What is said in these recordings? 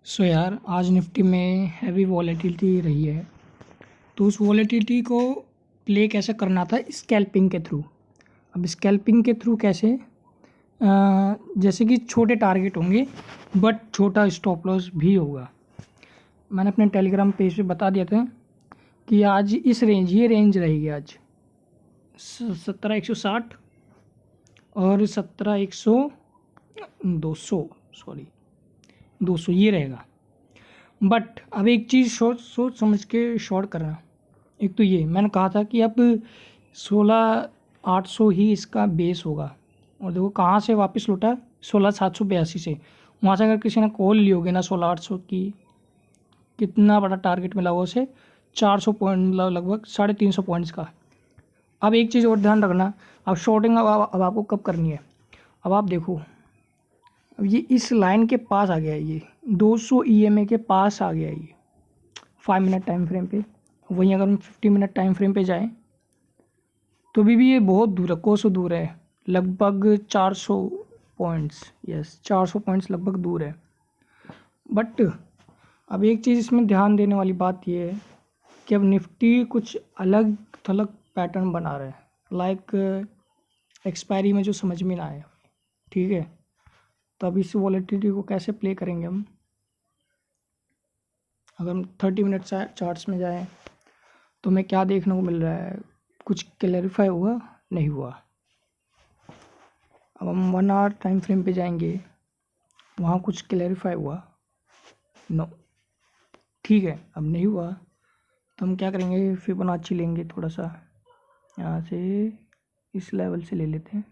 सो यार आज निफ्टी में हैवी वॉलेटिलिटी रही है। तो उस वॉलेटिलिटी को प्ले कैसे करना था स्कैल्पिंग के थ्रू। अब स्कैल्पिंग के थ्रू कैसे जैसे कि छोटे टारगेट होंगे बट छोटा स्टॉप लॉस भी होगा। मैंने अपने टेलीग्राम पेज पे बता दिया था कि आज इस रेंज ये रेंज रहेगी आज 17,160 और 200 ये रहेगा। बट अब एक चीज़ सोच समझ के शॉर्ट करना। एक तो ये मैंने कहा था कि अब 16,800 ही इसका बेस होगा और देखो कहाँ से वापस लौटा 16,782 से। वहाँ से अगर किसी ने कॉल ली होगी ना 16,800 की, कितना बड़ा टारगेट मिला हुआ उसे 400 पॉइंट लगभग 350 पॉइंट्स का। अब एक चीज़ और ध्यान रखना, अब शॉर्टिंग अब आपको कब करनी है। अब आप देखो अब ये इस लाइन के पास आ गया है, ये 200 EMA के पास आ गया है ये 5 मिनट टाइम फ्रेम पे। वहीं अगर हम 50 मिनट टाइम फ्रेम पे जाएं तो भी ये बहुत दूर है, कोसों दूर है, लगभग 400 पॉइंट्स, यस 400 पॉइंट्स लगभग दूर है। बट अब एक चीज़ इसमें ध्यान देने वाली बात ये है कि अब निफ्टी कुछ अलग थलग पैटर्न बना रहा है, लाइक एक्सपायरी में जो समझ में ना आए। ठीक है, तो अब इस वॉलेटिलिटी को कैसे प्ले करेंगे हम। अगर हम 30 मिनट चार्ट्स में जाएं तो हमें क्या देखने को मिल रहा है, कुछ क्लैरिफाई हुआ नहीं हुआ। अब हम 1 आवर टाइम फ्रेम पे जाएंगे, वहाँ कुछ क्लैरिफाई हुआ नो, ठीक है। अब नहीं हुआ तो हम क्या करेंगे, फिबोनाची लेंगे थोड़ा सा, यहाँ से इस लेवल से ले लेते हैं,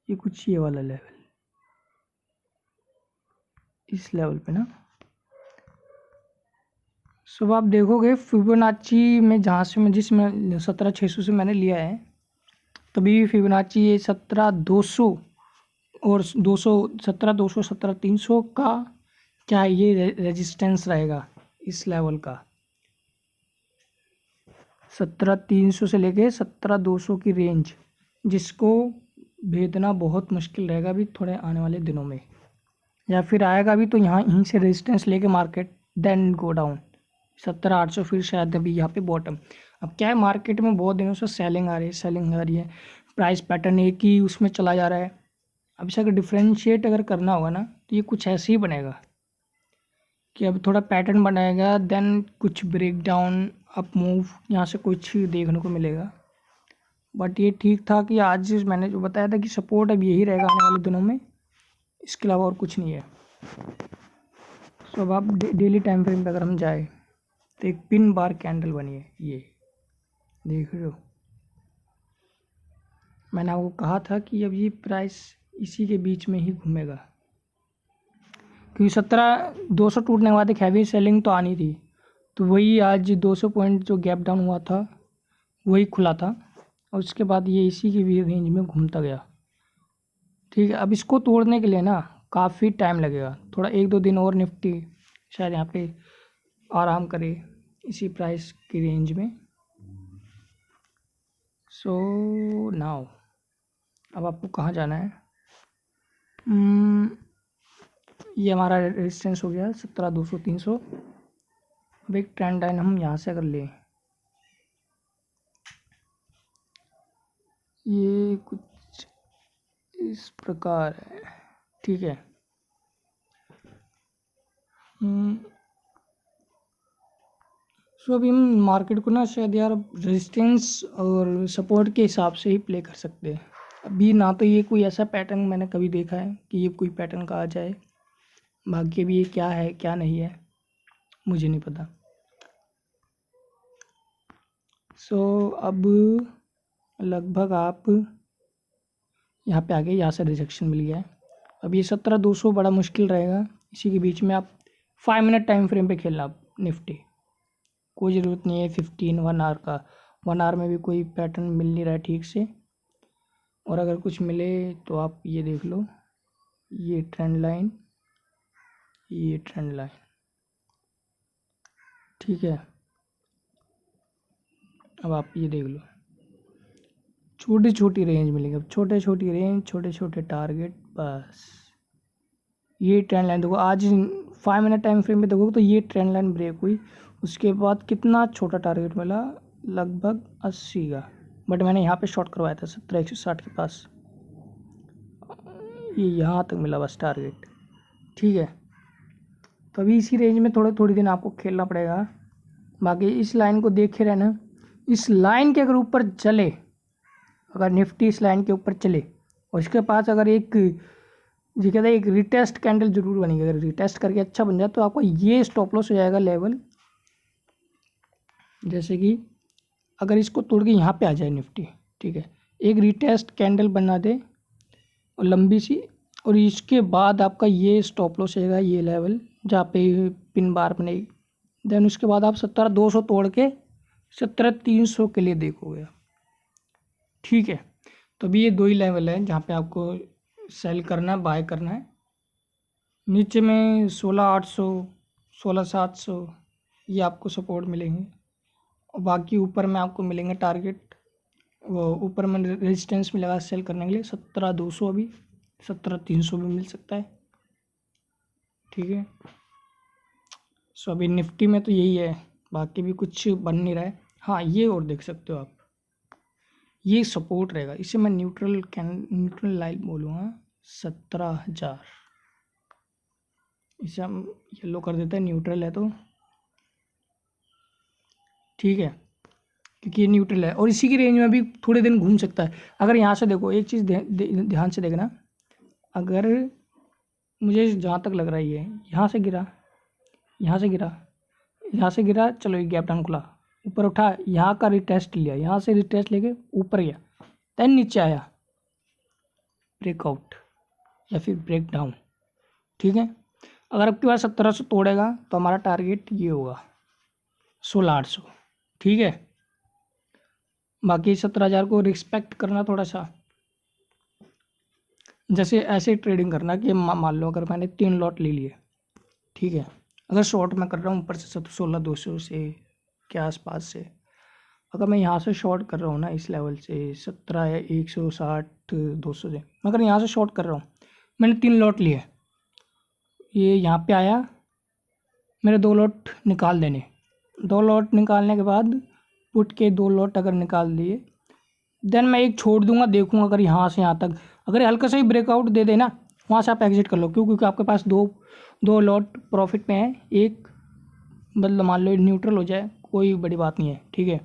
ये कुछ ये वाला लेवल, इस लेवल पे ना। सुबह आप देखोगे फिबोनाची में जहाँ से मैं 17,600 से मैंने लिया है, तभी फिबोनाची ये 17,200 और 17,200 17,300 का क्या ये रेजिस्टेंस रहेगा इस लेवल का। 17,300 से लेके 17,200 की रेंज, जिसको भेदना बहुत मुश्किल रहेगा अभी थोड़े आने वाले दिनों में, या फिर आएगा भी तो यहाँ यहीं से रेजिस्टेंस लेके मार्केट देन गो डाउन 17,800, फिर शायद अभी यहाँ पे बॉटम। अब क्या है, मार्केट में बहुत दिनों से सेलिंग आ रही है, प्राइस पैटर्न एक ही उसमें चला जा रहा है। अब इसे अगर डिफ्रेंशिएट अगर करना होगा ना तो ये कुछ ऐसे ही बनेगा कि अब थोड़ा पैटर्न बनाएगा, देन कुछ ब्रेक डाउन अप मूव यहाँ से कुछ देखने को मिलेगा। बट ये ठीक था कि आज मैंने जो बताया था कि सपोर्ट अब यही रहेगा आने वाले दिनों में, इसके अलावा और कुछ नहीं है। सो अब आप डेली टाइम फ्रेम पे अगर हम जाए तो एक पिन बार कैंडल बनी है, ये देख रहे हो। मैंने आपको कहा था कि अब ये प्राइस इसी के बीच में ही घूमेगा, क्योंकि 17,200 टूटने के बाद एक हैवी सेलिंग तो आनी थी, तो वही आज 200 पॉइंट जो गैप डाउन हुआ था वही खुला था, और उसके बाद ये इसी की भी रेंज में घूमता गया। ठीक है, अब इसको तोड़ने के लिए ना काफ़ी टाइम लगेगा, थोड़ा 1-2 दिन और निफ्टी शायद यहाँ पे आराम करे इसी प्राइस की रेंज में। सो नाउ अब आपको कहाँ जाना है। ये हमारा रेजिस्टेंस हो गया 17,200 300। अब एक ट्रेंड लाइन हम यहाँ से अगर लें, ये कुछ इस प्रकार है, ठीक है। सो अभी हम मार्केट को ना शायद यार रेजिस्टेंस और सपोर्ट के हिसाब से ही प्ले कर सकते हैं। अभी ना तो ये कोई ऐसा पैटर्न मैंने कभी देखा है कि ये कोई पैटर्न कहा जाए, बाकी भी ये क्या है क्या नहीं है मुझे नहीं पता। सो अब लगभग आप यहाँ पे आ गए, यहाँ से रिजेक्शन मिल गया है। अब ये 17,200 बड़ा मुश्किल रहेगा, इसी के बीच में आप 5 मिनट टाइम फ्रेम पे खेलना निफ्टी, कोई ज़रूरत नहीं है 15 1 आवर का। 1 आवर में भी कोई पैटर्न मिल नहीं रहा है ठीक से, और अगर कुछ मिले तो आप ये देख लो, ये ट्रेंड लाइन, ये ट्रेंड लाइन, ठीक है। अब आप ये देख लो, छोटी छोटी रेंज मिलेगी, अब छोटे छोटी रेंज छोटे छोटे टारगेट, बस ये ट्रेंड लाइन देखो, आज 5 मिनट टाइम फ्रेम में देखो तो ये ट्रेंड लाइन ब्रेक हुई, उसके बाद कितना छोटा टारगेट मिला, लगभग 80 का, बट मैंने यहाँ पे शॉर्ट करवाया था 17,160 के पास, ये यहाँ तक मिला बस टारगेट। ठीक है, तो अभी इसी रेंज में थोड़ी दिन आपको खेलना पड़ेगा। बाकी इस लाइन को देखे रहना, इस लाइन के अगर ऊपर चले, अगर निफ्टी इस लाइन के ऊपर चले और इसके पास अगर एक ये कहते हैं एक रिटेस्ट कैंडल जरूर बनेगी, अगर रिटेस्ट करके अच्छा बन जाए तो आपको ये स्टॉप लॉस हो जाएगा लेवल, जैसे कि अगर इसको तोड़ के यहाँ पे आ जाए निफ्टी, ठीक है, एक रिटेस्ट कैंडल बना दे और लंबी सी, और इसके बाद आपका ये स्टॉप लॉस रहेगा ये लेवल जहाँ पे पिन बार बनेगी, देन उसके बाद आप 17,200 तोड़ के 17,300 के लिए देखोगे। ठीक है, तो अभी ये दो ही लेवल है जहाँ पे आपको सेल करना है, बाय करना है। नीचे में 16,800 16,700 ये आपको सपोर्ट मिलेंगे, और बाकी ऊपर में आपको मिलेंगे टारगेट, वो ऊपर में रेजिस्टेंस मिलेगा सेल करने के लिए 17,200, अभी 17,300 भी मिल सकता है। ठीक है, सो अभी निफ्टी में तो यही है, बाकी भी कुछ बन नहीं रहा है। हाँ, ये और देख सकते हो आप, ये सपोर्ट रहेगा, इसे मैं न्यूट्रल लाइन बोलूँगा 17,000, इसे हम येलो कर देते हैं, न्यूट्रल है तो ठीक है, क्योंकि ये न्यूट्रल है और इसी की रेंज में भी थोड़े दिन घूम सकता है। अगर यहाँ से देखो, एक चीज़ ध्यान से देखना, अगर मुझे जहाँ तक लग रहा है ये यहाँ से गिरा, यहाँ से गिरा, यहाँ से गिरा, चलो ये गैप डाउन खुला, ऊपर उठा, यहाँ का रिटेस्ट लिया, यहाँ से रिटेस्ट लेके ऊपर गया, देन नीचे आया, ब्रेकआउट या फिर ब्रेक डाउन। ठीक है, अगर आपके पास 1700 तोड़ेगा तो हमारा टारगेट ये होगा 16,800। ठीक है, बाकी 17,000 को रिस्पेक्ट करना थोड़ा सा, जैसे ऐसे ट्रेडिंग करना कि मान लो अगर मैंने 3 लॉट ले लिए, ठीक है, अगर शॉर्ट मैं कर रहा हूँ ऊपर से 16,200 से के आसपास से, अगर मैं यहाँ से शॉर्ट कर रहा हूँ ना इस लेवल से 17,160 200 से, अगर यहाँ से शॉर्ट कर रहा हूँ, मैंने 3 लॉट लिए, ये यहाँ पे आया, मेरे 2 लॉट निकाल देने, 2 लॉट निकालने के बाद पुट के 2 लॉट अगर निकाल दिए, देन मैं एक छोड़ दूंगा, देखूंगा अगर यहाँ से यहाँ तक अगर हल्का सा ही ब्रेकआउट दे देना, वहाँ से आप एग्जिट कर लो, क्यों, क्योंकि आपके पास दो लॉट प्रॉफिट में है, एक मतलब मान लो न्यूट्रल हो जाए कोई बड़ी बात नहीं है। ठीक है,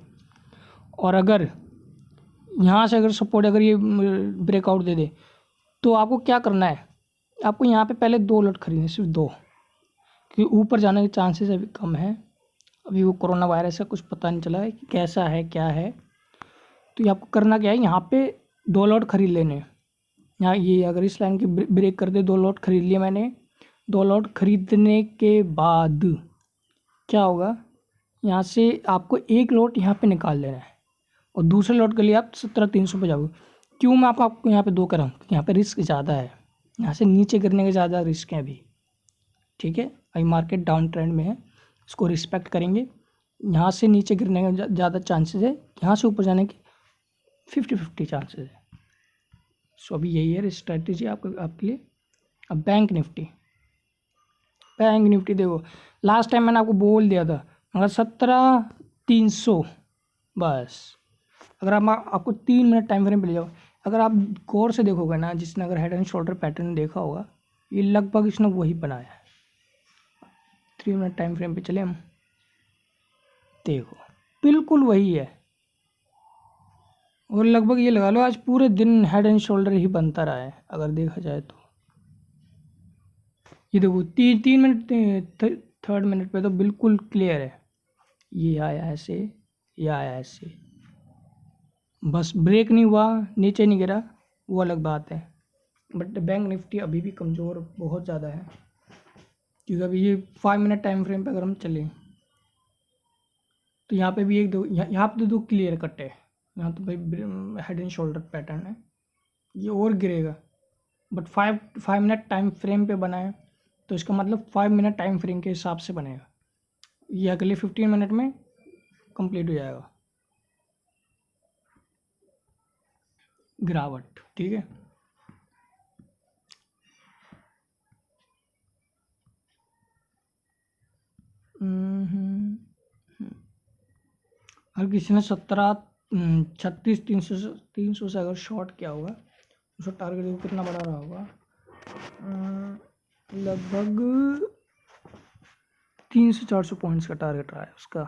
और अगर यहाँ से अगर सपोर्ट अगर ये ब्रेकआउट दे दे तो आपको क्या करना है, आपको यहाँ पे पहले 2 लॉट खरीदने, सिर्फ 2, क्योंकि ऊपर जाने के चांसेस अभी कम है, अभी वो कोरोना वायरस का कुछ पता नहीं चला है कि कैसा है क्या है। तो ये आपको करना क्या है, यहाँ पे 2 लॉट खरीद लेने, यहाँ ये अगर इस लाइन की ब्रेक कर दे, 2 लॉट खरीद लिए मैंने, 2 लॉट खरीदने के बाद क्या होगा, यहाँ से आपको 1 लॉट यहाँ पे निकाल लेना है और दूसरे लॉट के लिए आप 17,300 पे जाओगे। क्यों मैं आपको यहाँ पे 2 कर रहा हूँ, यहाँ पे रिस्क ज़्यादा है, यहाँ से नीचे गिरने के ज़्यादा रिस्क हैं अभी। ठीक है, अभी मार्केट डाउन ट्रेंड में है, इसको रिस्पेक्ट करेंगे, यहाँ से नीचे गिरने के ज़्यादा चांसेस है, यहाँ से ऊपर जाने के 50-50 चांसेस है। सो अभी यही है स्ट्रैटेजी आपके लिए। अब बैंक निफ्टी देखो, लास्ट टाइम मैंने आपको बोल दिया था मगर 17,300 बस, अगर आपको 3 मिनट टाइम फ्रेम पे ले जाओ, अगर आप गौर से देखोगे ना, जिसने अगर हेड एंड शोल्डर पैटर्न देखा होगा, ये लगभग इसने वही बनाया है। 3 मिनट टाइम फ्रेम पे चले हम, देखो बिल्कुल वही है, और लगभग ये लगा लो आज पूरे दिन हेड एंड शोल्डर ही बनता रहा है अगर देखा जाए तो। ये देखो 3 मिनट 3rd मिनट पे तो बिल्कुल क्लियर है, ये आया ऐसे, ये आया ऐसे, बस ब्रेक नहीं हुआ, नीचे नहीं गिरा, वो अलग बात है। बट बैंक निफ्टी अभी भी कमज़ोर बहुत ज़्यादा है, क्योंकि अभी ये 5 मिनट टाइम फ्रेम पे अगर हम चलें तो यहाँ पे भी यहाँ पे तो 2 क्लियर कट है, यहाँ तो भाई हेड एंड शोल्डर पैटर्न है, ये और गिरेगा, बट 5 मिनट टाइम फ्रेम पे बना है तो इसका मतलब 5 मिनट टाइम फ्रेम के हिसाब से बनेगा, ये अगले 15 मिनट में कंप्लीट हो जाएगा गिरावट। ठीक है, अगर किसी ने 36 300 से अगर शॉर्ट किया होगा, उसका टारगेट देखो कितना बड़ा रहा होगा, लगभग 300-400 पॉइंट्स का टारगेट रहा है उसका।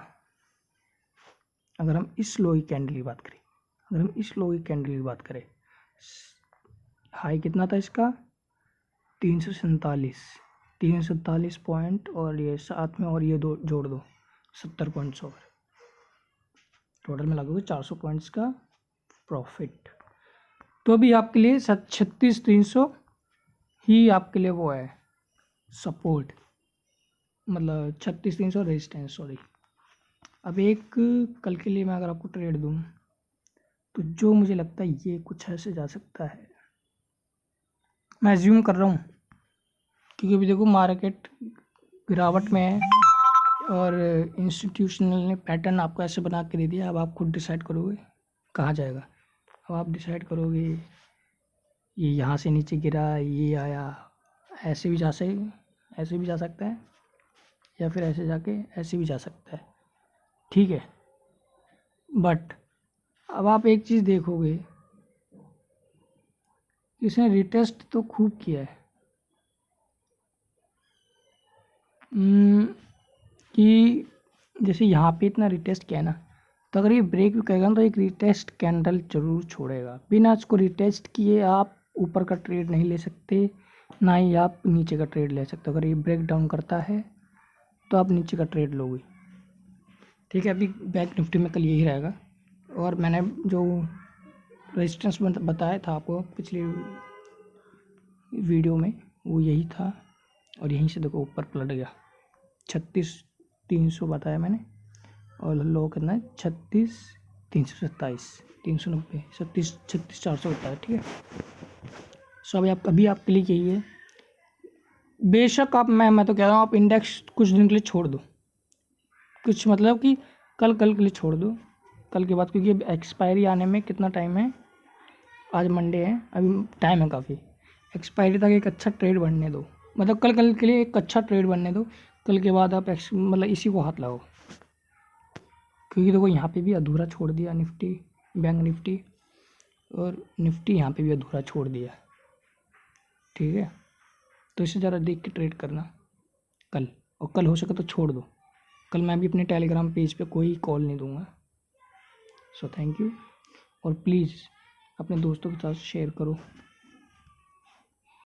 अगर हम इस लो की कैंडल की बात करें, हाई कितना था इसका, 347 पॉइंट, और ये साथ में और ये दो जोड़ दो, 70 पॉइंट्स और टोटल में लगभग 400 पॉइंट्स का प्रॉफिट। तो अभी आपके लिए 36-300 ही आपके लिए वो है सपोर्ट, मतलब 36-300 रेजिस्टेंस, सॉरी। अब एक कल के लिए मैं अगर आपको ट्रेड दूं, तो जो मुझे लगता है ये कुछ ऐसे जा सकता है, मैं एज्यूम कर रहा हूँ, क्योंकि अभी देखो मार्केट गिरावट में है और इंस्टीट्यूशनल ने पैटर्न आपको ऐसे बना के दे दिया। अब आप खुद डिसाइड करोगे कहाँ जाएगा। अब आप डिसाइड करोगे ये यहाँ से नीचे गिरा, ये आया, ऐसे भी जा सकता है, या फिर ऐसे जाके ऐसे भी जा सकता है, ठीक है। बट अब आप एक चीज़ देखोगे, इसने रिटेस्ट तो खूब किया है, कि जैसे यहाँ पे इतना रिटेस्ट किया है ना, तो अगर ये ब्रेक भी करेगा ना, तो एक रिटेस्ट कैंडल जरूर छोड़ेगा। बिना इसको रिटेस्ट किए आप ऊपर का ट्रेड नहीं ले सकते, ना ही आप नीचे का ट्रेड ले सकते। अगर ये ब्रेक डाउन करता है तो आप नीचे का ट्रेड लोगे, ठीक है। अभी बैंक निफ्टी में कल यही रहेगा, और मैंने जो रेजिस्टेंस बताया था आपको पिछली वीडियो में, वो यही था, और यहीं से देखो ऊपर पलट गया। 36-300 बताया मैंने, और लो कितना है, 36-327, 390, 36-400 बताया, ठीक है। सो अभी आपके लिए यही है। बेशक आप, मैं तो कह रहा हूँ आप इंडेक्स कुछ दिन के लिए छोड़ दो, कुछ मतलब कि कल के लिए छोड़ दो, कल के बाद, क्योंकि एक्सपायरी आने में कितना टाइम है, आज मंडे है, अभी टाइम है काफ़ी। एक्सपायरी तक एक अच्छा ट्रेड बनने दो, मतलब कल के लिए एक अच्छा ट्रेड बनने दो। कल के बाद आप मतलब इसी को हाथ लगाओ, क्योंकि देखो यहाँ पे भी अधूरा छोड़ दिया निफ्टी, बैंक निफ्टी, और निफ्टी यहाँ पे भी अधूरा छोड़ दिया, ठीक है। तो इसे ज़रा देख के ट्रेड करना कल, और कल हो सके तो छोड़ दो। कल मैं भी अपने टेलीग्राम पेज पे कोई कॉल नहीं दूंगा। सो थैंक यू, और प्लीज़ अपने दोस्तों के साथ शेयर करो।